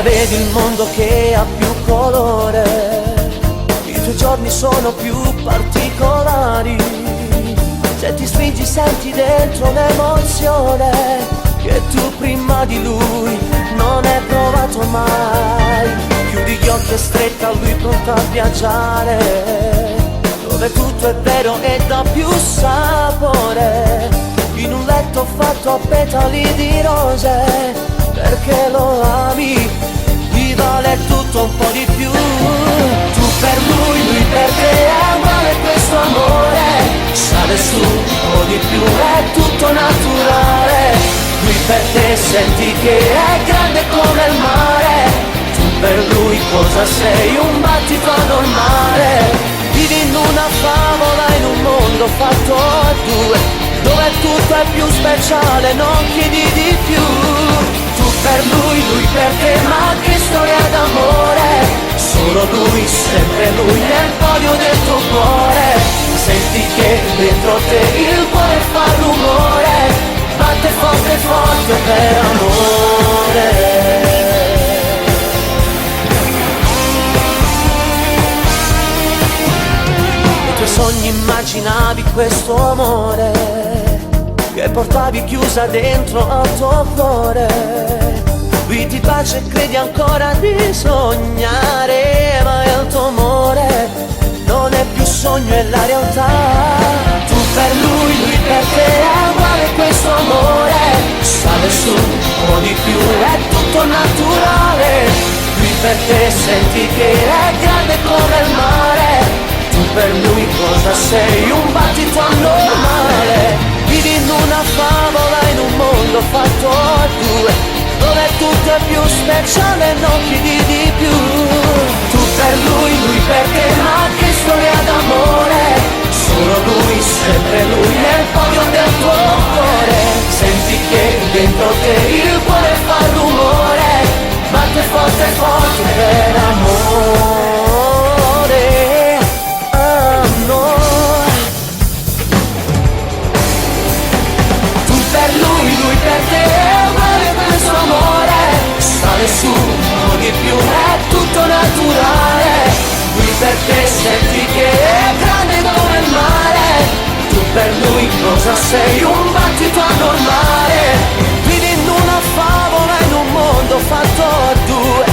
vedi il mondo che ha più colore, i tuoi giorni sono più particolari. Se ti stringi senti dentro l'emozione che tu prima di lui non hai provato mai. Chiudi gli occhi e stretta a lui pronta a viaggiare, dove tutto è vero e dà più sapore, in un letto fatto a petali di rose, perché lo ami, gli vale tutto un po' di più. Tu per lui per te è uguale questo amore, sale su un po' di più, è tutto naturale. Lui per te senti che è grande come il mare, tu per lui cosa sei? Un battito anormale. Vivi in una favola, in un mondo fatto a due, dove tutto è più speciale, non chiedi di più. Tu per lui per te, ma che storia d'amore, solo lui, sempre lui nel podio del tuo cuore. Senti che dentro te il cuore fa rumore, batte forte forte per amore. Nei tuoi sogni immaginavi questo amore che portavi chiusa dentro al tuo cuore. Lui ti bacia e credi ancora di sognare, ma il tuo amore non è più sogno, è la realtà. Tu per lui per te è uguale questo amore, sale su un po' di più, è tutto naturale. Lui per te senti che è grande come il mare, tu per lui cosa sei? Un battito anormale. Vivi in una favola, in un mondo fatto a due, dove tutto è più speciale, non chiedi di più. Tu per lui per te, ma che storia d'amore, solo lui, sempre lui nel podio del tuo cuore. Senti che dentro te il cuore fa rumore, batte forte forte per amore. Tu per lui per te è uguale questo amore, sale su un po' di più, è tutto naturale. Lui per te senti che è grande come il mare, tu per lui cosa sei? Un battito anormale. Vivi in una favola, in un mondo fatto a due,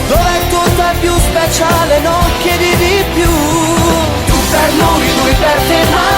dove tutto è più speciale, non chiedi di più. Tu per lui per te, ma